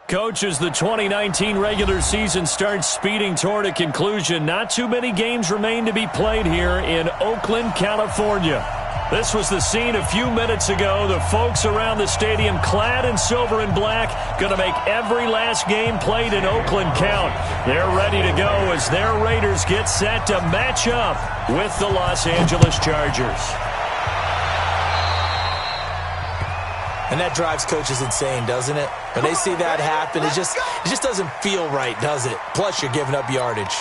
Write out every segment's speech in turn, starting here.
Coach, as the 2019 regular season starts speeding toward a conclusion, not too many games remain to be played here in Oakland, California. This was the scene a few minutes ago. The folks around the stadium clad in silver and black going to make every last game played in Oakland count. They're ready to go as their Raiders get set to match up with the Los Angeles Chargers. And that drives coaches insane, doesn't it? When they see that happen, it just doesn't feel right, does it? Plus, you're giving up yardage.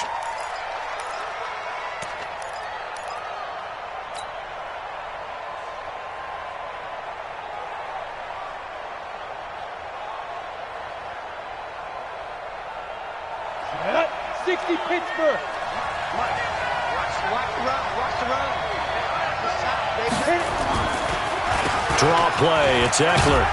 Pittsburgh. Watch the run. Draw play. It's Eckler.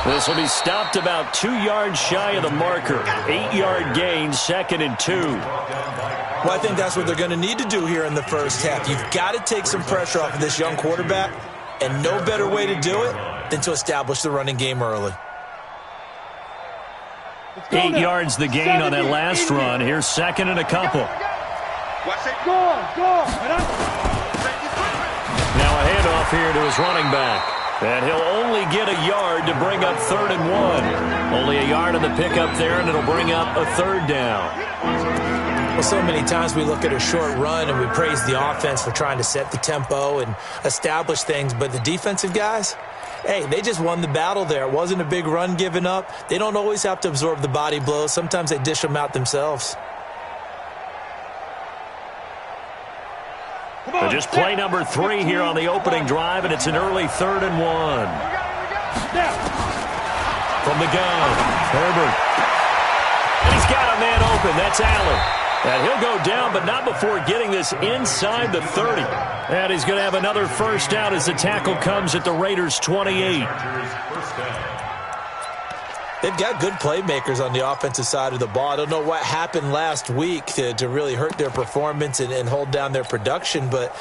This will be stopped about 2 yards shy of the marker. 8-yard gain, 2nd and 2. Well, I think that's what they're going to need to do here in the first half. You've got to take some pressure off of this young quarterback, and no better way to do it than to establish the running game early. 8 yards the gain on that last run. Here's 2nd and a couple. Now a handoff here to his running back. And he'll only get a yard to bring up 3rd and 1. Only a yard on the pickup there, and it'll bring up a 3rd down. Well, so many times we look at a short run and we praise the offense for trying to set the tempo and establish things, but the defensive guys, hey, they just won the battle there. It wasn't a big run given up. They don't always have to absorb the body blows. Sometimes they dish them out themselves. So just play number 3 here on the opening drive, and it's an early 3rd and 1. From the gun, Herbert. And he's got a man open. That's Allen. And he'll go down, but not before getting this inside the 30. And he's going to have another first down as the tackle comes at the Raiders' 28. They've got good playmakers on the offensive side of the ball. I don't know what happened last week to really hurt their performance and hold down their production, but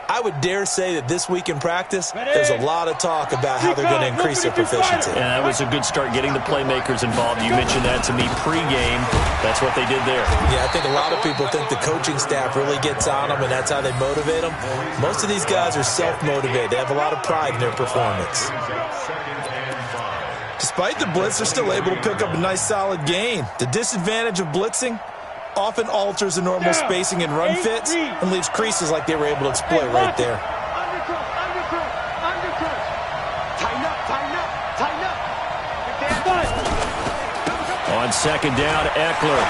I would dare say that this week in practice, there's a lot of talk about how they're going to increase their proficiency. And that was a good start, getting the playmakers involved. You mentioned that to me pregame. That's what they did there. Yeah, I think a lot of people think the coaching staff really gets on them, and that's how they motivate them. Most of these guys are self-motivated. They have a lot of pride in their performance. Despite the blitz, they're still able to pick up a nice solid gain. The disadvantage of blitzing often alters the normal spacing and run fits and leaves creases like they were able to exploit right there. On 2nd down, Eckler.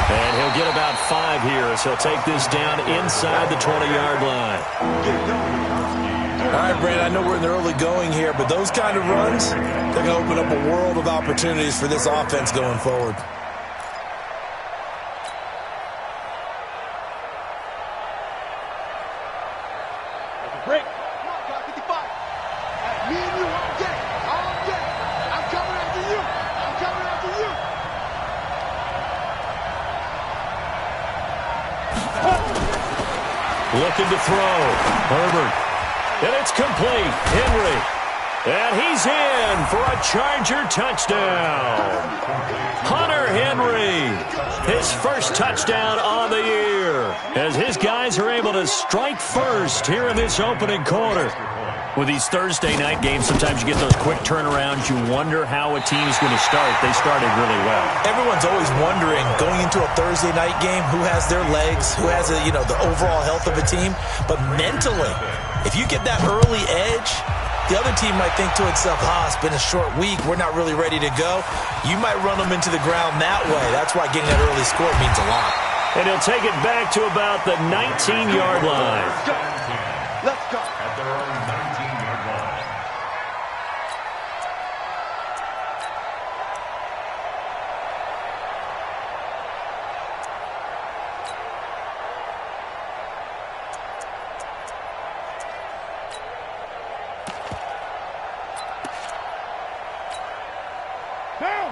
And he'll get about 5 here as he'll take this down inside the 20-yard line. All right, Brandon, I know we're in the early going here, but those kind of runs, they're going to open up a world of opportunities for this offense going forward. Looking to throw. Herbert. And it's complete. Henry. And he's in for a Charger touchdown. Hunter Henry. His first touchdown on the year. As his guys are able to strike first here in this opening quarter. With these Thursday night games, sometimes you get those quick turnarounds. You wonder how a team's going to start. They started really well. Everyone's always wondering, going into a Thursday night game, who has their legs, who has the overall health of a team. But mentally, if you get that early edge, the other team might think to itself, it's been a short week, we're not really ready to go. You might run them into the ground that way. That's why getting that early score means a lot. And he'll take it back to about the 19-yard line. Let's go.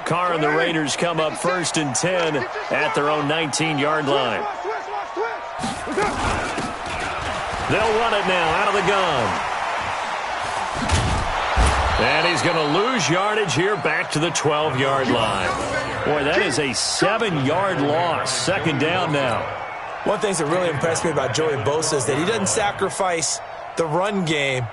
Carr and the Raiders come up 1st and 10 at their own 19-yard line. They'll run it now out of the gun. And he's going to lose yardage here back to the 12-yard line. Boy, that is a 7-yard loss. Second down now. One thing that really impressed me about Joey Bosa is that he doesn't sacrifice the run game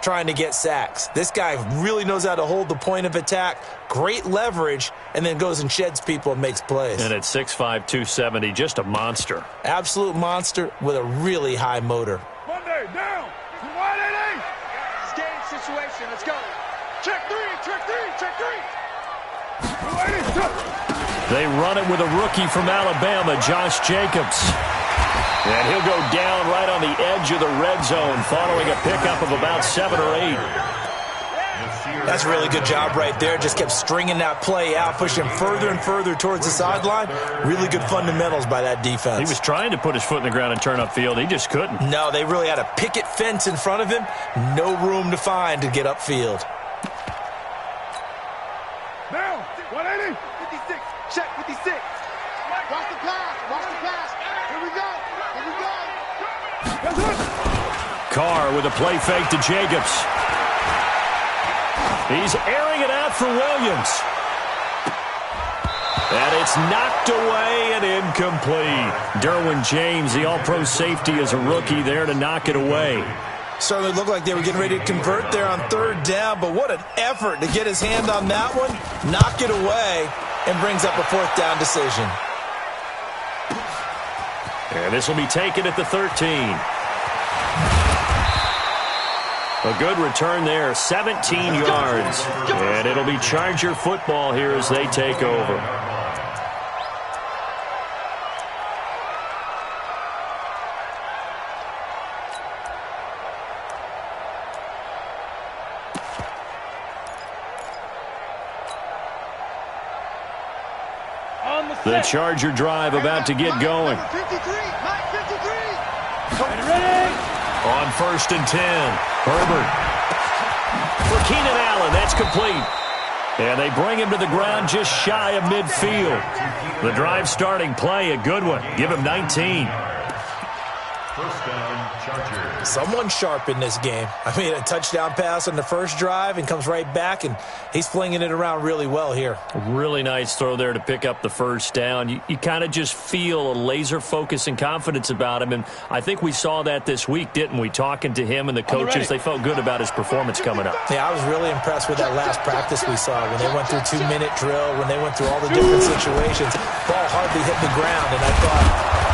trying to get sacks. This guy really knows how to hold the point of attack, great leverage, and then goes and sheds people and makes plays. And at 6'5", 270, just a monster. Absolute monster with a really high motor. Monday, down. 180. Game situation. Let's go. Check three, check three, check three. 280. They run it with a rookie from Alabama, Josh Jacobs. And he'll go down right on the edge of the red zone following a pickup of about 7 or 8. That's a really good job right there. Just kept stringing that play out, pushing further and further towards the sideline. Really good fundamentals by that defense. He was trying to put his foot in the ground and turn upfield. He just couldn't. No, they really had a picket fence in front of him. No room to find to get upfield. Now, 180. 56. Check 56. Watch the pass. Watch the pass. Here we go. Here we go. Carr with a play fake to Jacobs. He's airing it out for Williams. And it's knocked away and incomplete. Derwin James, the all-pro safety, is a rookie there to knock it away. Certainly looked like they were getting ready to convert there on third down, but what an effort to get his hand on that one, knock it away, and brings up a fourth down decision. And this will be taken at the 13. A good return there, 17 yards. And it'll be Charger football here as they take over. The Charger drive about to get going. 53. On 1st and 10, Herbert. For Keenan Allen, that's complete. And they bring him to the ground just shy of midfield. The drive starting play, a good one. Give him 19. First down, Chargers. Someone sharp in this game. I mean, a touchdown pass on the first drive and comes right back, and he's flinging it around really well here. A really nice throw there to pick up the first down. You kind of just feel a laser focus and confidence about him, and I think we saw that this week, didn't we? Talking to him and the coaches, they felt good about his performance coming up. Yeah, I was really impressed with that last practice we saw when they went through 2-minute drill, when they went through all the different situations. Ball hardly hit the ground, and I thought,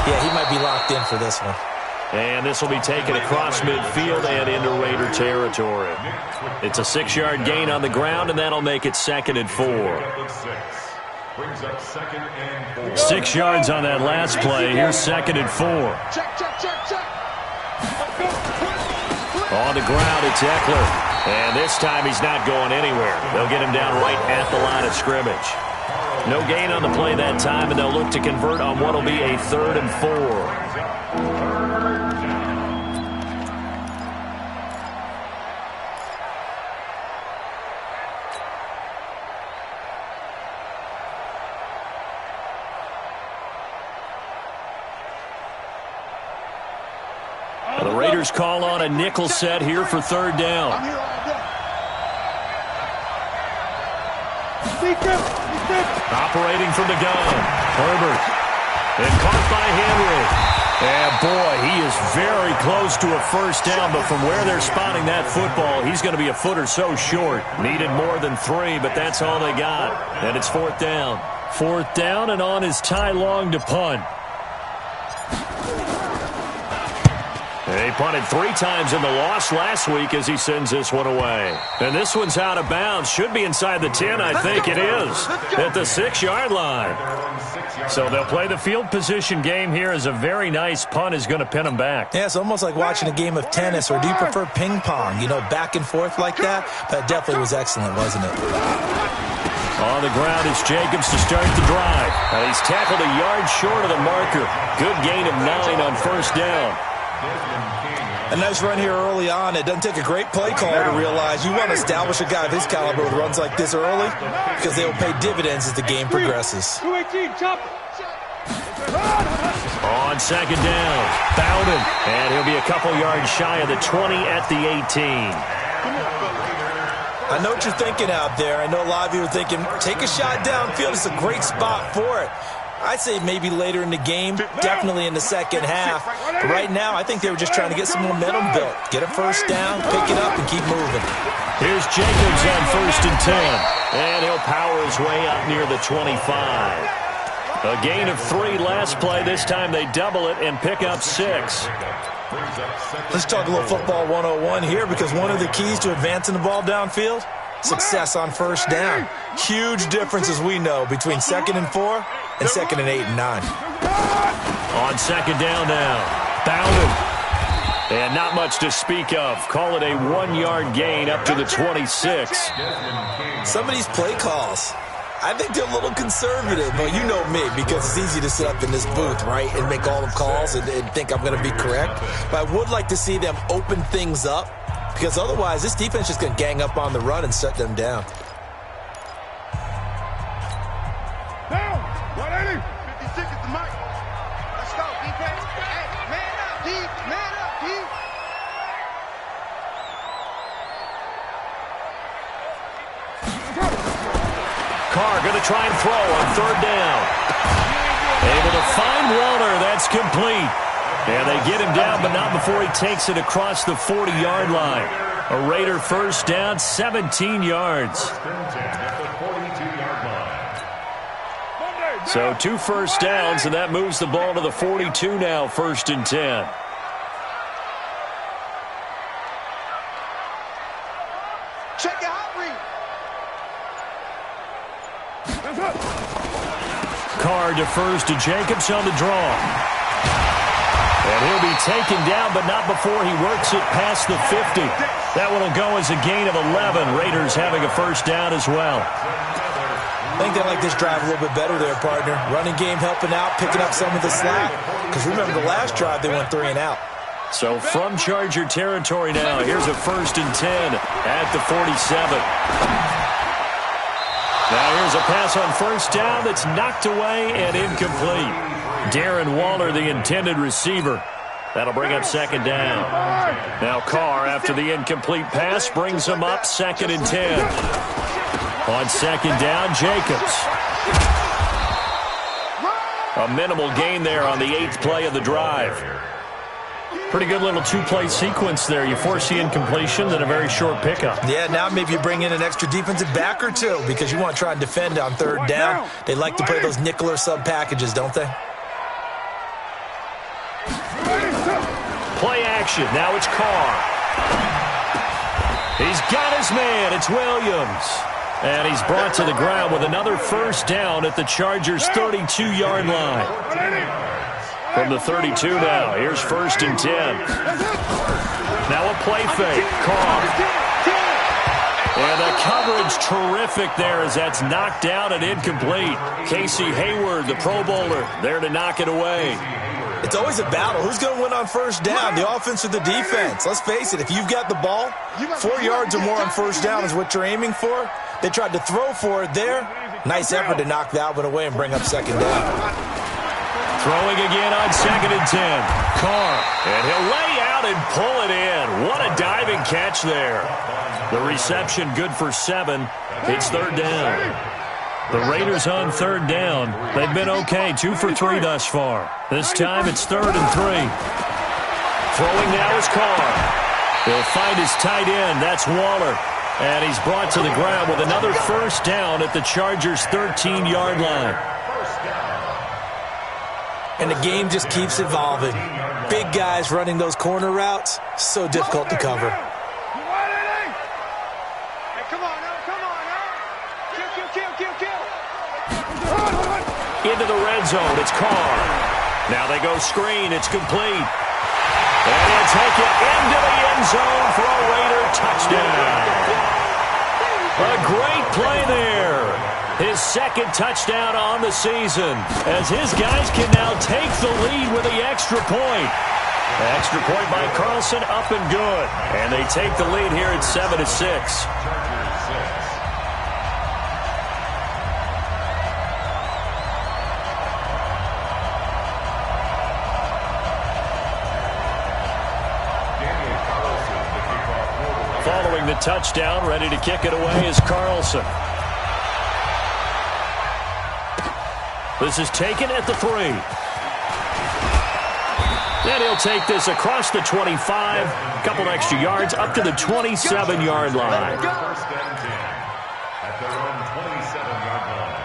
yeah, he might be locked in for this one. And this will be taken across midfield and into Raider territory. It's a 6-yard gain on the ground, and that'll make it 2nd and 4. 6 yards on that last play. Here's 2nd and 4. On the ground, it's Eckler. And this time he's not going anywhere. They'll get him down right at the line of scrimmage. No gain on the play that time, and they'll look to convert on what will be a 3rd and 4. The Raiders call on a nickel set here for 3rd down. Operating from the gun, Herbert. And caught by Henry. And boy, he is very close to a first down, but from where they're spotting that football, he's going to be a foot or so short. Needed more than 3, but that's all they got. And it's 4th down. 4th down, and on is Ty Long to punt. He punted 3 times in the loss last week as he sends this one away. And this one's out of bounds. Should be inside the 10, I think it is. At the 6-yard line. So they'll play the field position game here as a very nice punt is going to pin them back. Yeah, it's almost like watching a game of tennis, or do you prefer ping pong? You know, back and forth like that? That definitely was excellent, wasn't it? On the ground, it's Jacobs to start the drive. And he's tackled a yard short of the marker. Good gain of 9 on 1st down. A nice run here early on. It doesn't take a great play caller to realize you want to establish a guy of his caliber with runs like this early, because they will pay dividends as the game progresses. 218, chop. On 2nd down, Bowden, and he'll be a couple yards shy of the 20 at the 18. I know what you're thinking out there. I know a lot of you are thinking, take a shot downfield. It's a great spot for it. I'd say maybe later in the game, definitely in the second half. But right now, I think they were just trying to get some momentum built. Get a first down, pick it up, and keep moving. Here's Jacobs on 1st and 10. And he'll power his way up near the 25. A gain of 3 last play. This time they double it and pick up 6. Let's talk a little football 101 here, because one of the keys to advancing the ball downfield, success on first down. Huge difference, as we know, between 2nd and 4 and 2nd and 8 and 9. On 2nd down now. Bounded. And not much to speak of. Call it a 1-yard gain up to the 26. Some of these play calls, I think they're a little conservative, but you know me, because it's easy to sit up in this booth, right, and make all the calls and think I'm going to be correct. But I would like to see them open things up, because otherwise this defense is going to gang up on the run and shut them down. Down. 180. 56 is the mic. Let's go, defense. Hey, man up, D. Man up, D. Carr going to try and throw on 3rd down. Able to find Walter. That's complete. And they get him down, but not before he takes it across the 40-yard line. A Raider first down, 17 yards. So 2 first downs, and that moves the ball to the 42 now, 1st and 10. Check your hot read. Carr defers to Jacobs on the draw. And he'll be taken down, but not before he works it past the 50. That one will go as a gain of 11. Raiders having a first down as well. I think they like this drive a little bit better there, partner. Running game helping out, picking up some of the slack. Because remember, the last drive they went 3 and out. So from Charger territory now, here's a 1st and 10 at the 47. Now here's a pass on 1st down that's knocked away and incomplete. Darren Waller, the intended receiver. That'll bring up 2nd down. Now Carr, after the incomplete pass, brings him up 2nd and 10. On 2nd down, Jacobs. A minimal gain there on the 8th play of the drive. Pretty good little 2-play sequence there. You force the incompletion, then a very short pickup. Yeah, now maybe you bring in an extra defensive back or 2, because you want to try and defend on 3rd down. They like to play those nickel or sub packages, don't they? Play action. Now it's Carr. He's got his man. It's Williams. And he's brought to the ground with another first down at the Chargers' 32-yard line. From the 32 now, here's 1st and 10. Now a play fake. Carr. And the coverage terrific there as that's knocked out and incomplete. Casey Hayward, the Pro Bowler, there to knock it away. It's always a battle. Who's going to win on 1st down, the offense or the defense? Let's face it, if you've got the ball, 4 yards or more on 1st down is what you're aiming for. They tried to throw for it there. Nice effort to knock that one away and bring up 2nd down. Throwing again on 2nd and 10. Carr. And he'll lay out and pull it in. What a diving catch there. The reception good for 7. It's 3rd down. The Raiders on 3rd down. They've been okay. 2 for 3 thus far. This time it's 3rd and 3. Throwing now is Carr. He'll find his tight end. That's Waller. And he's brought to the ground with another first down at the Chargers' 13-yard line. And the game just keeps evolving. Big guys running those corner routes, so difficult to cover. Hey, come on now, come on now. Kill. Into the red zone, it's Carr. Now they go screen, it's complete. And he'll take it into the end zone for a Raider touchdown. A great play there. His 2nd touchdown on the season, as his guys can now take the lead with the extra point. Extra point by Carlson, up and good. And they take the lead here at 7-6. Following the touchdown, ready to kick it away is Carlson. This is taken at the 3. And he'll take this across the 25. A couple extra yards up to the 27-yard line. First and 10 at their own 27-yard line.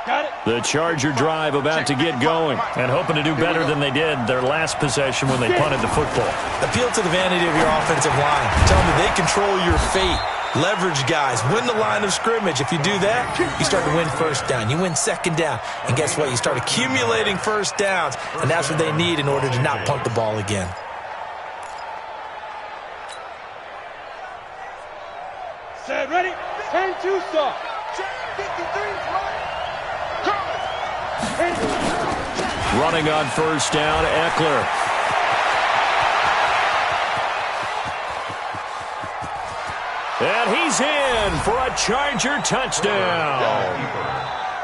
Got it. The Charger drive about to get going and hoping to do better than they did their last possession when they punted the football. Appeal to the vanity of your offensive line. Tell them that they control your fate. Leverage guys. Win the line of scrimmage. If you do that, you start to win first down. You win second down. And guess what? You start accumulating first downs. And that's what they need in order to not punt the ball again. Set, ready? Turn two, stop. 53, Running on first down, Eckler. And he's in for a Charger touchdown.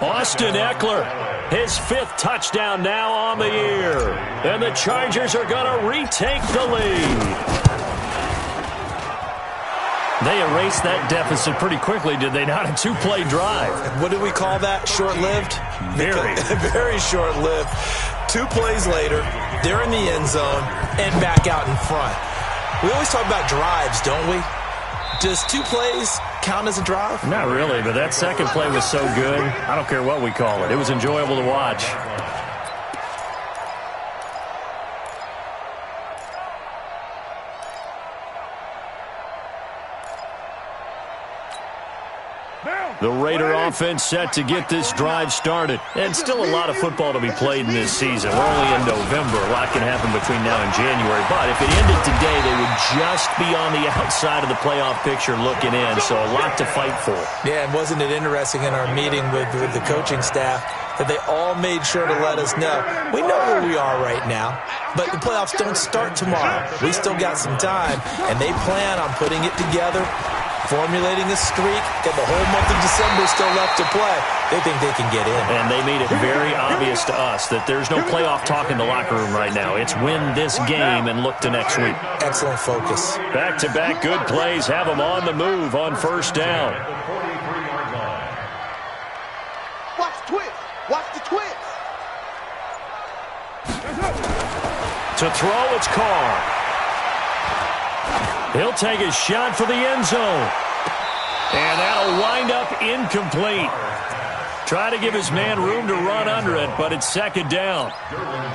Austin Eckler, his 5th touchdown now on the year. And the Chargers are going to retake the lead. They erased that deficit pretty quickly, did they not? A 2-play drive. What do we call that? Short-lived? Very. Very short-lived. 2 plays later, they're in the end zone and back out in front. We always talk about drives, don't we? Does 2 plays count as a drive? Not really, but that second play was so good. I don't care what we call it. It was enjoyable to watch. The Raider offense set to get this drive started. And still a lot of football to be played in this season. We're only in November. A lot can happen between now and January. But if it ended today, they would just be on the outside of the playoff picture looking in. So a lot to fight for. Yeah, and wasn't it interesting in our meeting with the coaching staff that they all made sure to let us know, we know where we are right now, but the playoffs don't start tomorrow. We still got some time, and they plan on putting it together, formulating a streak, got the whole month of December still left to play. They think they can get in. And they made it very obvious to us that there's no playoff talk in the locker room right now. It's win this game and look to next week. Excellent focus. Back-to-back good plays have them on the move on first down. Watch the twist. Watch the twist. To throw, it's Carr. He'll take a shot for the end zone. And that'll wind up incomplete. Try to give his man room to run under it, but it's second down.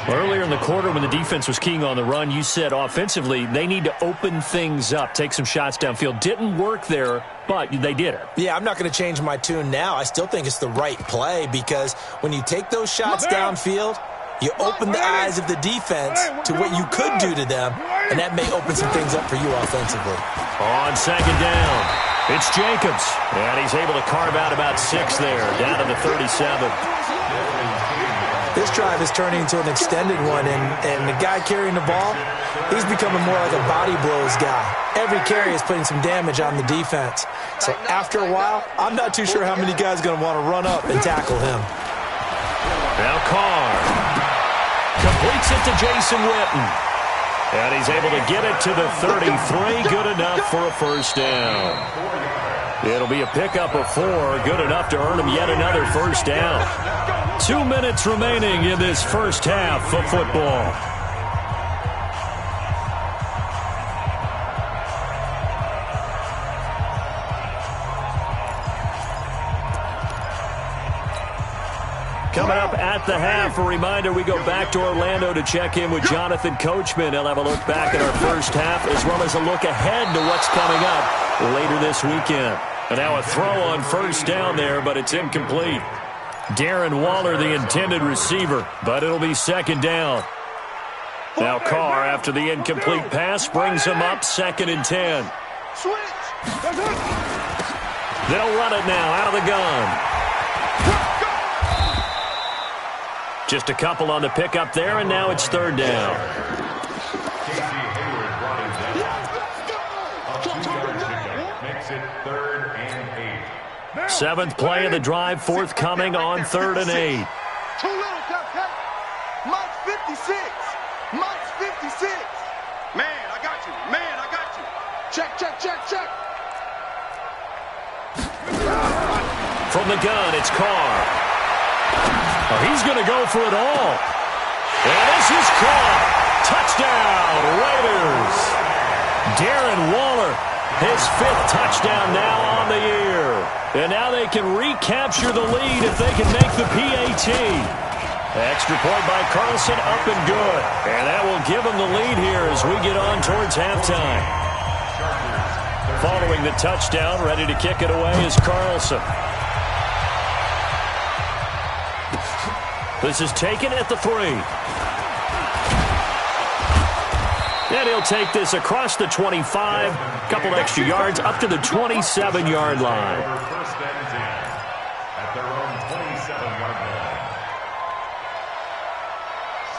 Earlier in the quarter when the defense was keying on the run, you said offensively they need to open things up, take some shots downfield. Didn't work there, but they did it. Yeah, I'm not going to change my tune now. I still think it's the right play because when you take those shots downfield, you open the eyes of the defense to what you could do to them, and that may open some things up for you offensively. On second down, it's Jacobs, and he's able to carve out about 6 there, down to the 37. This drive is turning into an extended one, and the guy carrying the ball, he's becoming more like a body blows guy. Every carry is putting some damage on the defense. So after a while, I'm not too sure how many guys are going to want to run up and tackle him. Now Carr completes it to Jason Witten. And he's able to get it to the 33. Good enough for a first down. It'll be a pickup of 4. Good enough to earn him yet another first down. 2 minutes remaining in this first half of football. Coming up at the half, a reminder, we go back to Orlando to check in with Jonathan Coachman. He'll have a look back at our first half as well as a look ahead to what's coming up later this weekend. And now a throw on first down there, but it's incomplete. Darren Waller, the intended receiver, but it'll be second down. Now Carr, after the incomplete pass, brings him up 2nd and 10. They'll run it now out of the gun. Just a couple on the pickup there, and now it's 3rd down. Casey Hayward brought him down. A 2-yard pickup makes it 3rd and 8. 7th play of the drive, forthcoming on 3rd and 8. Too little, Cut. Mike's 56. Mike's 56. Man, I got you. Man, I got you. Check. From the gun, it's Carr. Oh, he's going to go for it all. And this is caught. Touchdown, Raiders. Darren Waller, his 5th touchdown now on the year. And now they can recapture the lead if they can make the PAT. Extra point by Carlson, up and good. And that will give them the lead here as we get on towards halftime. Following the touchdown, ready to kick it away is Carlson. This is taken at the 3. And he'll take this across the 25, couple extra yards up to the 27-yard line. First and 10 at their own 27-yard line.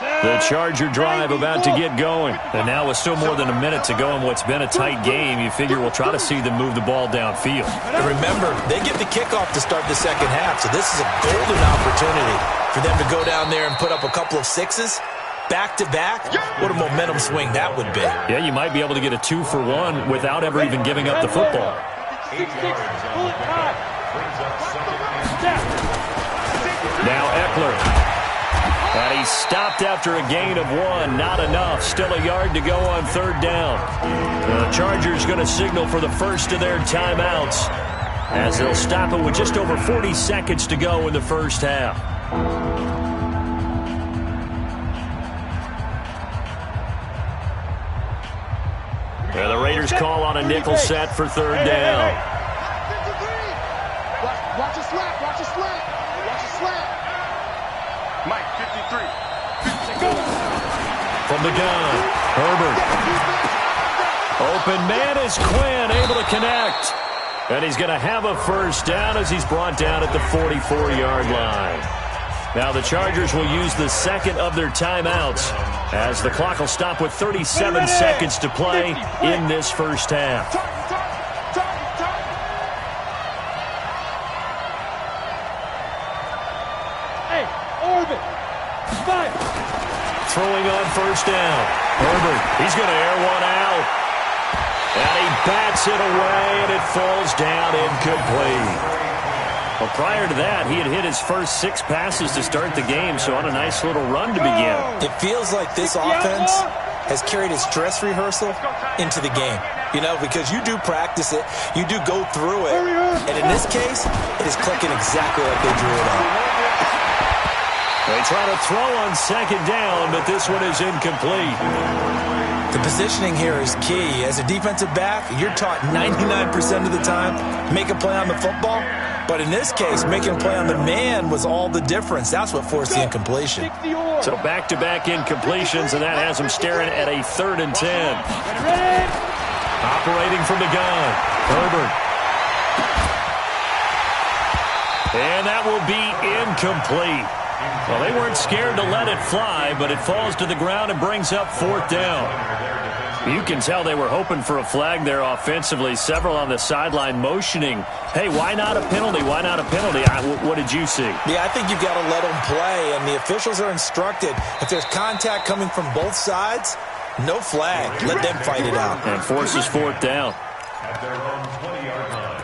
The Charger drive about to get going. And now with still more than a minute to go in what's been a tight game, you figure we'll try to see them move the ball downfield. And remember, they get the kickoff to start the second half, so this is a golden opportunity for them to go down there and put up a couple of 6s. Back-to-back, what a momentum swing that would be. Yeah, you might be able to get a 2-for-1 without ever even giving up the football. 8 yards on the play. Brings up second and 10. Now Eckler. And he stopped after a gain of 1. Not enough. Still a yard to go on 3rd down. The Chargers going to signal for the first of their timeouts as they'll stop it with just over 40 seconds to go in the first half. And the Raiders call on a nickel set for 3rd down. Watch a slant. Mike, 53. From the gun, Herbert. Open man is Quinn, able to connect. And he's going to have a first down as he's brought down at the 44-yard line. Now the Chargers will use the second of their timeouts as the clock will stop with 37 seconds to play in this first half. Hey, Orbit, fire. Throwing on first down. Herbert, he's going to air one out. And he bats it away, and it falls down incomplete. Well, prior to that, he had hit his first 6 passes to start the game, so on a nice little run to begin. It feels like this offense has carried its dress rehearsal into the game. You know, because you do practice it, you do go through it, and in this case, it is clicking exactly like they drew it up. They try to throw on 2nd down, but this one is incomplete. The positioning here is key. As a defensive back, you're taught 99% of the time, make a play on the football. But in this case, making a play on the man was all the difference. That's what forced the incompletion. So back-to-back incompletions, and that has him staring at a 3rd and 10. Operating from the gun, Herbert. And that will be incomplete. Well, they weren't scared to let it fly, but it falls to the ground and brings up 4th down. You can tell they were hoping for a flag there offensively. Several on the sideline motioning, hey, why not a penalty? Why not a penalty? What did you see? Yeah, I think you've got to let them play, and the officials are instructed. If there's contact coming from both sides, no flag. Let them fight it out. And forces 4th down. At their own 20-yard line.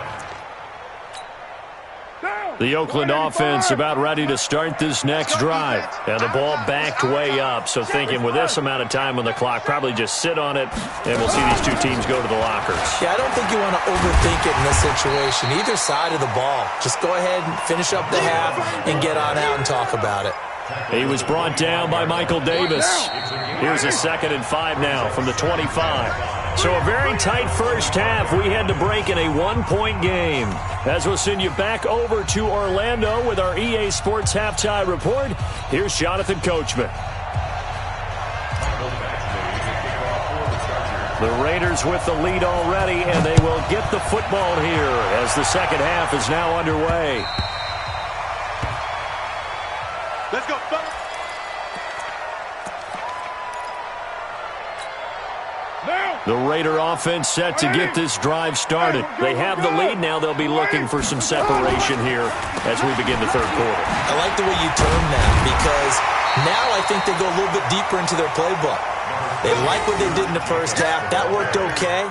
The Oakland offense about ready to start this next drive. And the ball backed way up, so thinking with this amount of time on the clock, probably just sit on it, and we'll see these two teams go to the lockers. Yeah, I don't think you want to overthink it in this situation. Either side of the ball. Just go ahead and finish up the half and get on out and talk about it. He was brought down by Michael Davis. Here's a 2nd and 5 now from the 25. So a very tight first half. We had to break in a 1-point game. As we'll send you back over to Orlando with our EA Sports Halftime Report, here's Jonathan Coachman. The Raiders with the lead already, and they will get the football here as the second half is now underway. Let's go, fellas. The Raider offense set to get this drive started. They have the lead now. They'll be looking for some separation here as we begin the 3rd quarter. I like the way you term that because now I think they go a little bit deeper into their playbook. They like what they did in the first half. That worked okay.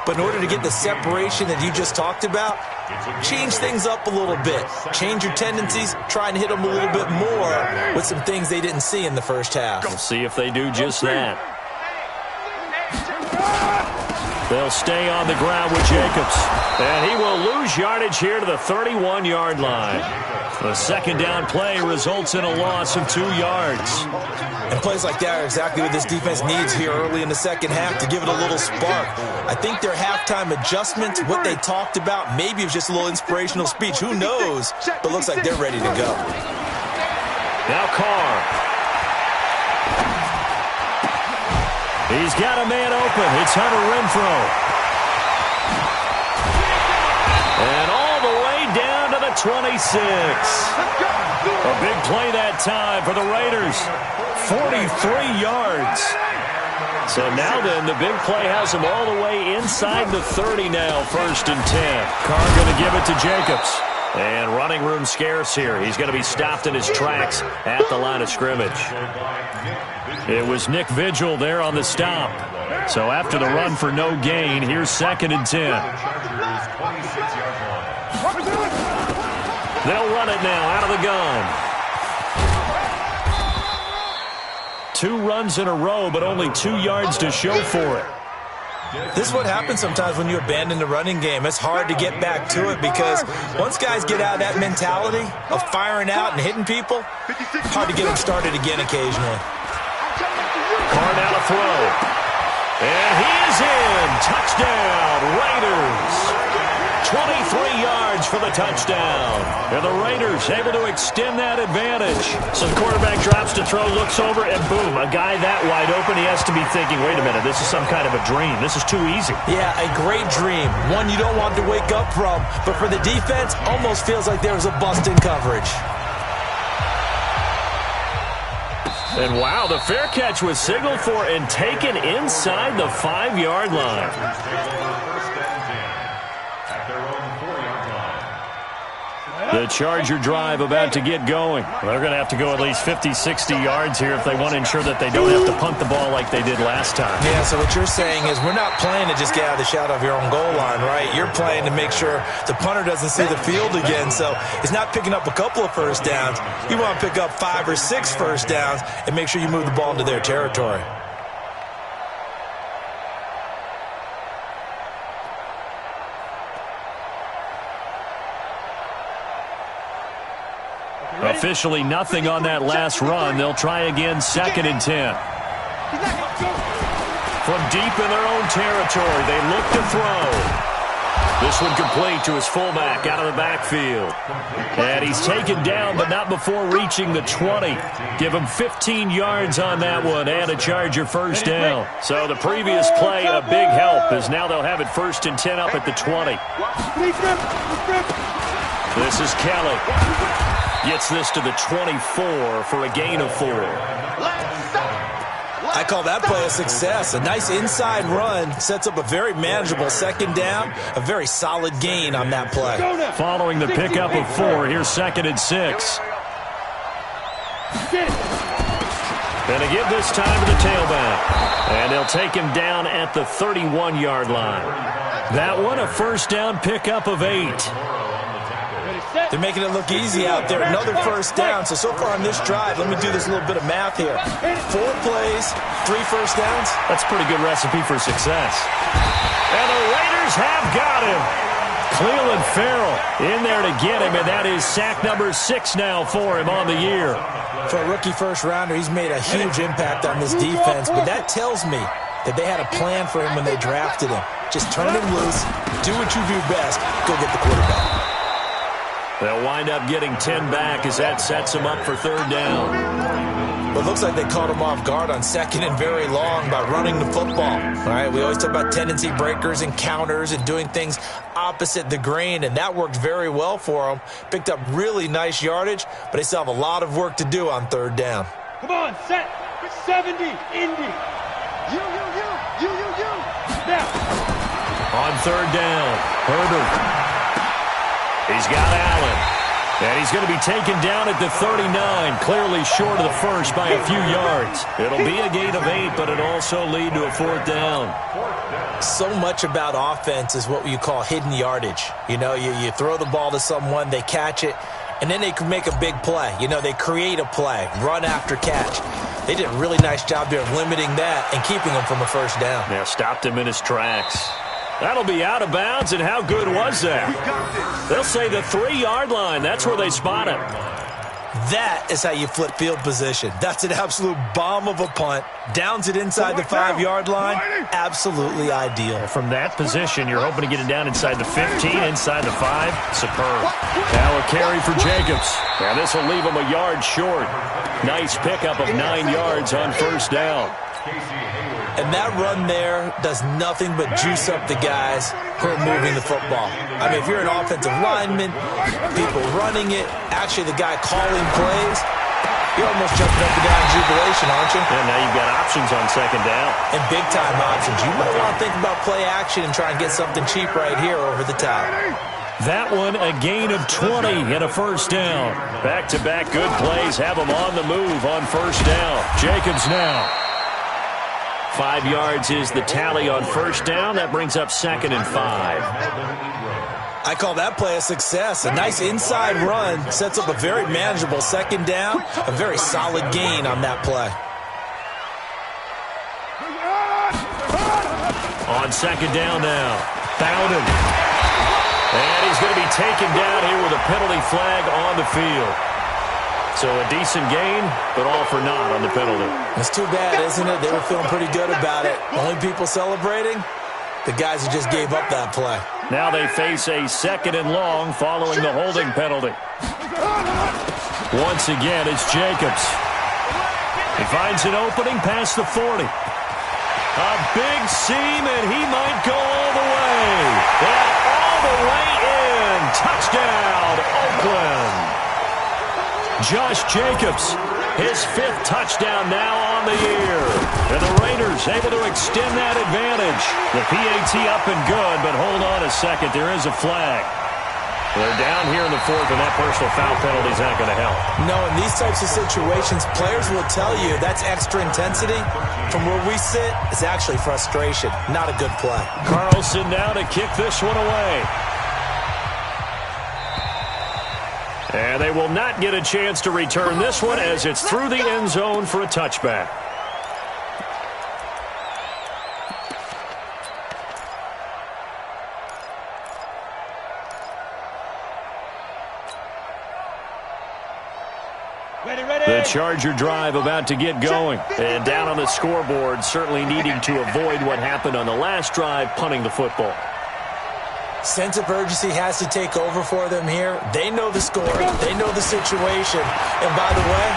But in order to get the separation that you just talked about, change things up a little bit. Change your tendencies. Try and hit them a little bit more with some things they didn't see in the first half. We'll see if they do just that. They'll stay on the ground with Jacobs. And he will lose yardage here to the 31-yard line. The second down play results in a loss of 2 yards. And plays like that are exactly what this defense needs here early in the second half to give it a little spark. I think their halftime adjustment, what they talked about, maybe it was just a little inspirational speech. Who knows? But looks like they're ready to go. Now Carr. He's got a man open. It's Hunter Renfrow. And all the way down to the 26. A big play that time for the Raiders. 43 yards. So now then, the big play has him all the way inside the 30 now, 1st and 10. Carr going to give it to Jacobs. And running room scarce here. He's going to be stopped in his tracks at the line of scrimmage. It was Nick Vigil there on the stop. So after the run for no gain, here's 2nd and 10. They'll run it now out of the gun. 2 runs in a row, but only 2 yards to show for it. This is what happens sometimes when you abandon the running game. It's hard to get back to it because once guys get out of that mentality of firing out and hitting people, it's hard to get them started again occasionally. Carr now to throw. And he is in. Touchdown, Raiders. 23 yards for the touchdown. And the Raiders able to extend that advantage. So the quarterback drops to throw, looks over, and boom, a guy that wide open, he has to be thinking, wait a minute, this is some kind of a dream. This is too easy. Yeah, a great dream. One you don't want to wake up from. But for the defense, almost feels like there was a bust in coverage. And wow, the fair catch was signaled for and taken inside the 5-yard line. The Charger drive about to get going. They're going to have to go at least 50, 60 yards here if they want to ensure that they don't have to punt the ball like they did last time. Yeah, so what you're saying is we're not playing to just get out of the shadow of your own goal line, right? You're playing to make sure the punter doesn't see the field again. So it's not picking up a couple of first downs. You want to pick up 5 or 6 first downs and make sure you move the ball into their territory. Officially nothing on that last run. They'll try again, 2nd and 10. From deep in their own territory, they look to throw. This one complete to his fullback out of the backfield. And he's taken down, but not before reaching the 20. Give him 15 yards on that one and a Charger first down. So the previous play, a big help, as now they'll have it 1st and 10 up at the 20. This is Kelly. Gets this to the 24 for a gain of 4. I call that play a success. A nice inside run sets up a very manageable 2nd down. A very solid gain on that play. Following the pickup of 4, here's 2nd and 6. And they give this time to the tailback. And they'll take him down at the 31-yard line. That one a first down pickup of 8. They're making it look easy out there. Another first down. So far on this drive, let me do this little bit of math here. 4 plays, 3 first downs. That's a pretty good recipe for success. And the Raiders have got him. Clelin Ferrell in there to get him, and that is sack number 6 now for him on the year. For a rookie first-rounder, he's made a huge impact on this defense, but that tells me that they had a plan for him when they drafted him. Just turn him loose, do what you do best, go get the quarterback. They'll wind up getting 10 back as that sets them up for 3rd down. But it looks like they caught him off guard on 2nd and very long by running the football. All right, we always talk about tendency breakers and counters and doing things opposite the grain, and that worked very well for them. Picked up really nice yardage, but they still have a lot of work to do on 3rd down. Come on, set. 70, Indy. You. Now. On 3rd down, Herbert. He's got Allen. And he's going to be taken down at the 39, clearly short of the first by a few yards. It'll be a gain of 8, but it'll also lead to a 4th down. So much about offense is what you call hidden yardage. You know, you throw the ball to someone, they catch it, and then they can make a big play. You know, they create a play, run after catch. They did a really nice job there of limiting that and keeping him from a first down. Yeah, stopped him in his tracks. That'll be out of bounds, and how good was that? They'll say the 3-yard line. That's where they spot him. That is how you flip field position. That's an absolute bomb of a punt. Downs it inside the 5-yard line. Absolutely ideal. From that position, you're hoping to get it down inside the 15, inside the 5. Superb. Now a carry for Jacobs. Now this will leave him a yard short. Nice pickup of 9 yards on first down. And that run there does nothing but juice up the guys who are moving the football. I mean, if you're an offensive lineman, people running it, actually the guy calling plays, you're almost jumping up and down in jubilation, aren't you? And now you've got options on second down. And big-time options. You might want to think about play action and try and get something cheap right here over the top. That one, a gain of 20 and a first down. Back-to-back good plays have them on the move on first down. Jacobs now. 5 yards is the tally on first down. That brings up 2nd and 5. I call that play a success. A nice inside run sets up a very manageable second down. A very solid gain on that play. On second down now. Bowden. And he's going to be taken down here with a penalty flag on the field. So a decent gain, but all for naught on the penalty. It's too bad, isn't it? They were feeling pretty good about it. Only people celebrating, the guys who just gave up that play. Now they face a 2nd and long following the holding penalty. Once again, it's Jacobs. He finds an opening past the 40. A big seam, and he might go all the way. And all the way in. Touchdown, Oakland. Josh Jacobs, his 5th touchdown now on the year. And the Raiders able to extend that advantage. The PAT up and good, but hold on a second. There is a flag. They're down here in the 4th, and that personal foul penalty is not going to help. No, in these types of situations, players will tell you that's extra intensity. From where we sit, it's actually frustration. Not a good play. Carlson now to kick this one away. And they will not get a chance to return this one as it's through the end zone for a touchback. The Charger drive about to get going. And down on the scoreboard, certainly needing to avoid what happened on the last drive, punting the football. Sense of urgency has to take over for them here. They know the score. They know the situation. And by the way,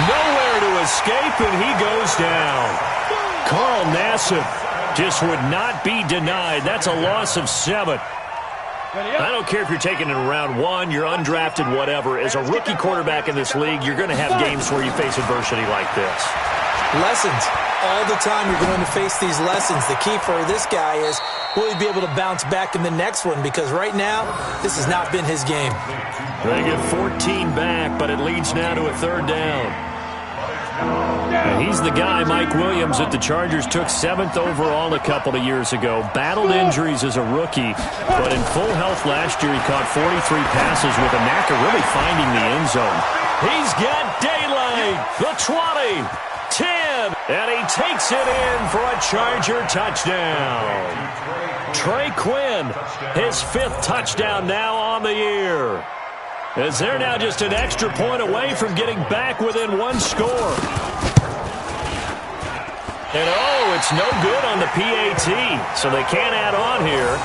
nowhere to escape, and he goes down. Carl Nassib just would not be denied. That's a loss of 7. I don't care if you're taking it in round 1, you're undrafted, whatever. As a rookie quarterback in this league, you're going to have games where you face adversity like this. Lessons. All the time you're going to face these lessons. The key for this guy is, will he be able to bounce back in the next one? Because right now, this has not been his game. They get 14 back, but it leads now to a 3rd down. And he's the guy, Mike Williams, that the Chargers took 7th overall a couple of years ago. Battled injuries as a rookie, but in full health last year, he caught 43 passes with a knack of really finding the end zone. He's got daylight. The 20, 10, and he takes it in for a Charger touchdown. Trey Quinn, his 5th touchdown now on the year. As they're now just an extra point away from getting back within 1 score. And oh, it's no good on the PAT, so they can't add on here.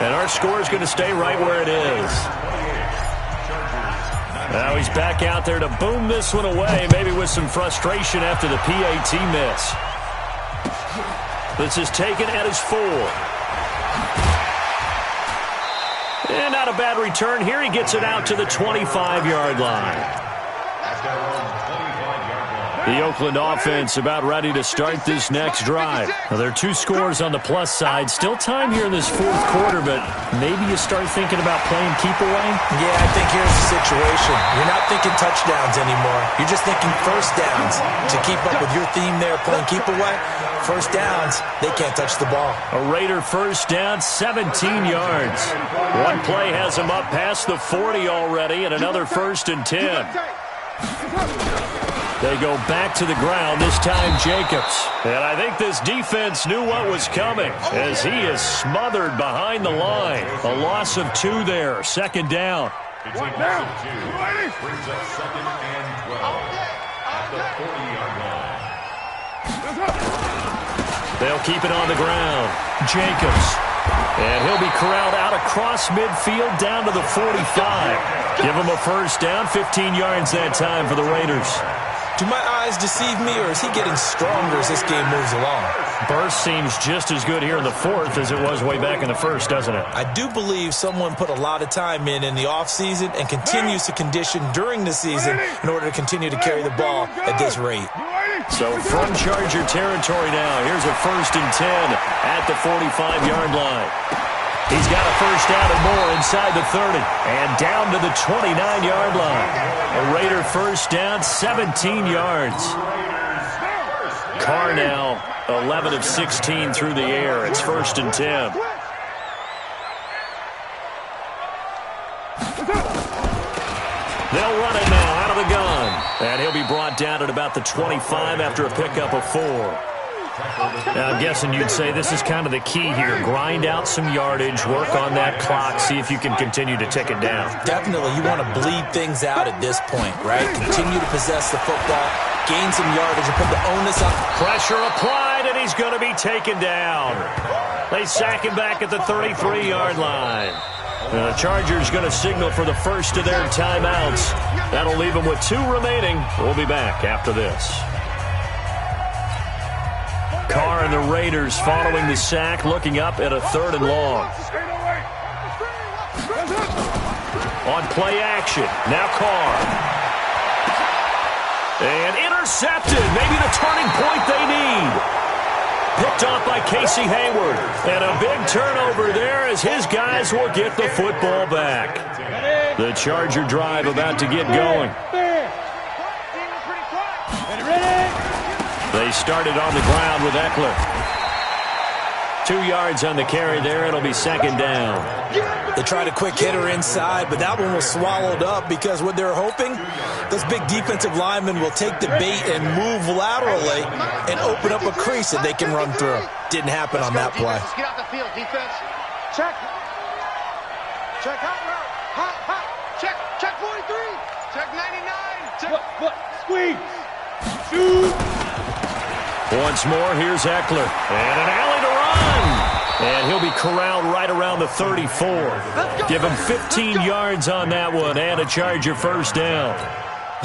And our score is going to stay right where it is. Now he's back out there to boom this one away, maybe with some frustration after the PAT miss. This is taken at his 4. And not a bad return here. He gets it out to the 25-yard line. The Oakland offense about ready to start this next drive. Now, there are 2 scores on the plus side. Still time here in this 4th quarter, but maybe you start thinking about playing keep away? Yeah, I think here's the situation. You're not thinking touchdowns anymore. You're just thinking first downs. To keep up with your theme there, playing keep away, first downs, they can't touch the ball. A Raider first down, 17 yards. One play has them up past the 40 already, and another 1st and 10. They go back to the ground, this time Jacobs. And I think this defense knew what was coming as he is smothered behind the line. A loss of 2 there, 2nd down. It's a loss of 2. Brings up 2nd and 12 at the 40-yard line. They'll keep it on the ground. Jacobs. And he'll be corralled out across midfield down to the 45. Give him a first down, 15 yards that time for the Raiders. Do my eyes deceive me, or is he getting stronger as this game moves along? Burst seems just as good here in the 4th as it was way back in the 1st, doesn't it? I do believe someone put a lot of time in the offseason and continues to condition during the season in order to continue to carry the ball at this rate. So from Charger territory now, here's a 1st and 10 at the 45-yard line. He's got a first down and more inside the 30 and down to the 29-yard line. A Raider first down, 17 yards. Carr now 11 of 16 through the air. It's 1st and 10. They'll run it now out of the gun. And he'll be brought down at about the 25 after a pickup of 4. Now, I'm guessing you'd say this is kind of the key here. Grind out some yardage, work on that clock, see if you can continue to tick it down. Definitely, you want to bleed things out at this point, right? Continue to possess the football, gain some yardage, and put the onus on. Pressure applied, and he's going to be taken down. They sack him back at the 33-yard line. The Chargers going to signal for the first of their timeouts. That'll leave them with 2 remaining. We'll be back after this. Carr and the Raiders following the sack, looking up at a 3rd and long. On play action, now Carr. And intercepted, maybe the turning point they need. Picked off by Casey Hayward. And a big turnover there as his guys will get the football back. The Charger drive about to get going. They started on the ground with Eckler. 2 yards on the carry there. It'll be 2nd down. They tried a quick hitter inside, but that one was swallowed up because what they're hoping, those big defensive linemen will take the bait and move laterally and open up a crease that they can run through. Didn't happen on that play. Let's get out the field, defense. Check. Check out route. Hot, hot. Check. Check 43. Check 99. Check. What? Squeeze. Shoot. Once more, here's Eckler. And an alley to run. And he'll be corralled right around the 34. Give him 15 yards on that one and a Charger first down.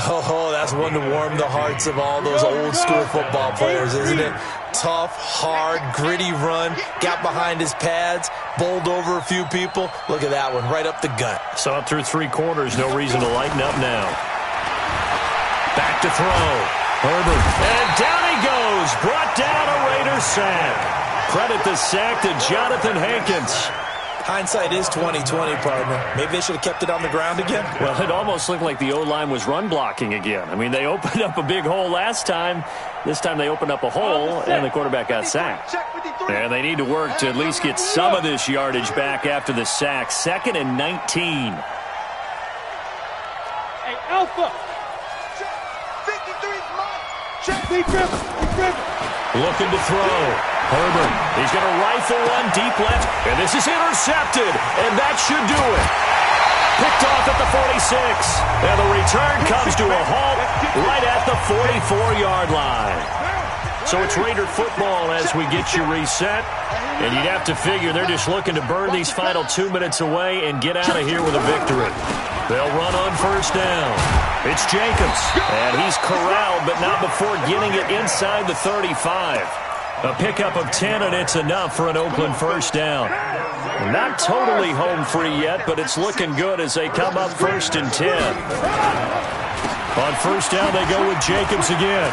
Oh, that's one to warm the hearts of all those old school football players, isn't it? Tough, hard, gritty run. Got behind his pads, bowled over a few people. Look at that one, right up the gut. Saw it through 3 quarters. No reason to lighten up now. Back to throw. Herbert. And down he goes. Brought down a Raider sack. Credit the sack to Jonathan Hankins. Hindsight is 20/20, partner. Maybe they should have kept it on the ground again. Well, it almost looked like the O-line was run blocking again. I mean, they opened up a big hole last time. This time they opened up a hole, and the quarterback got sacked. And they need to work to at least get some of this yardage back after the sack. 2nd and 19. Hey, Alpha. 53, come on. Looking to throw. Herbert, he's going to rifle one deep left, and this is intercepted, and that should do it. Picked off at the 46, and the return comes to a halt right at the 44-yard line. So it's Raider football as we get you reset, and you'd have to figure they're just looking to burn these final 2 minutes away and get out of here with a victory. They'll run on first down. It's Jacobs, and he's corralled, but not before getting it inside the 35. A pickup of 10, and it's enough for an Oakland first down. Not totally home free yet, but it's looking good as they come up 1st and 10. On On first down, they go with Jacobs again.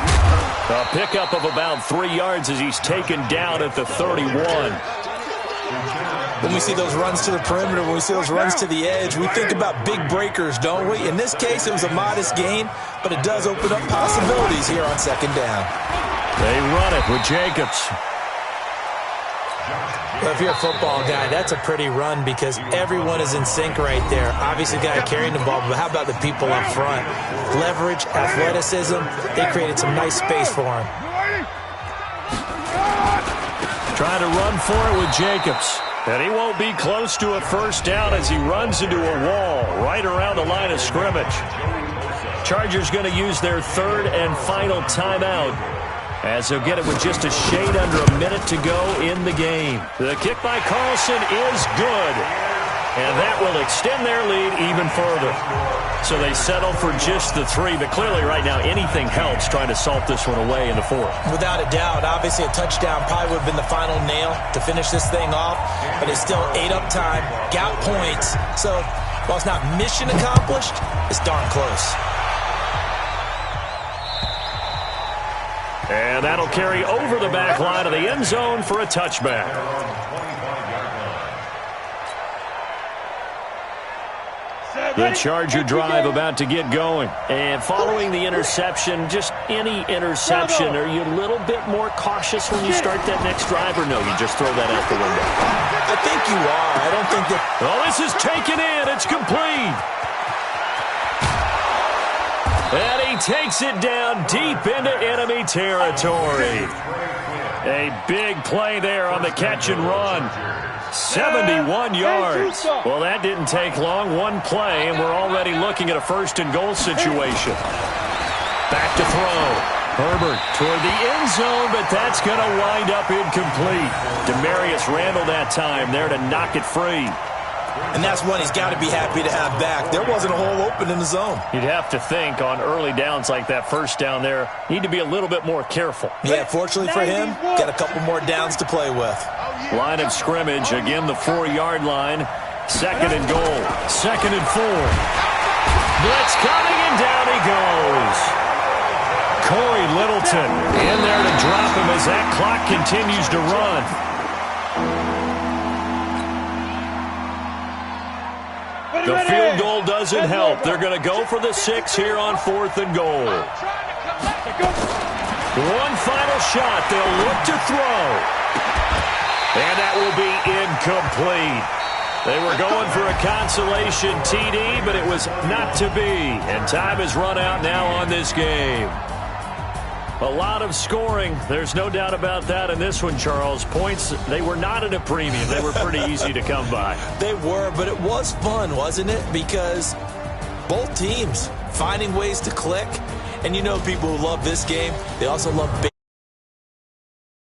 A pickup of about 3 yards as he's taken down at the 31. When we see those runs to the perimeter, when we see those runs to the edge, we think about big breakers, don't we? In this case, it was a modest gain, but it does open up possibilities here on second down. They run it with Jacobs. Well, if you're a football guy, that's a pretty run because everyone is in sync right there. Obviously, the guy carrying the ball, but how about the people up front? Leverage, athleticism, they created some nice space for him. Trying to run for it with Jacobs. And he won't be close to a first down as he runs into a wall right around the line of scrimmage. Chargers going to use their third and final timeout, as they'll get it with just a shade under a minute to go in the game. The kick by Carlson is good, and that will extend their lead even further. So they settle for just the 3, but clearly right now anything helps trying to salt this one away in the 4th. Without a doubt, obviously a touchdown probably would have been the final nail to finish this thing off, but it's still 8 up time, got points. So while it's not mission accomplished, it's darn close. And that'll carry over the back line of the end zone for a touchback. The Charger drive about to get going. And following the interception, just any interception, are you a little bit more cautious when you start that next drive, or no, you just throw that out the window? I think you are. I don't think that... Oh, this is taken in. It's complete. And he takes it down deep into enemy territory. A big play there on the catch and run. 71 yards. Well, that didn't take long. One play, and we're already looking at a first and goal situation. Back to throw. Herbert toward the end zone, but that's going to wind up incomplete. Demarius Randall that time there to knock it free. And that's one he's got to be happy to have back. There wasn't a hole open in the zone. You'd have to think on early downs like that first down there, need to be a little bit more careful. Yeah, fortunately for him, got a couple more downs to play with. Line of scrimmage, again the 4-yard line. Second and goal. Second and 4. Blitz coming, and down he goes. Corey Littleton in there to drop him as that clock continues to run. The field goal doesn't help. They're going to go for the 6 here on 4th and goal. One final shot. They'll look to throw. And that will be incomplete. They were going for a consolation TD, but it was not to be. And time has run out now on this game. A lot of scoring. There's no doubt about that in this one, Charles. Points, they were not at a premium. They were pretty easy to come by. They were, but it was fun, wasn't it? Because both teams finding ways to click. And you know people who love this game, they also love big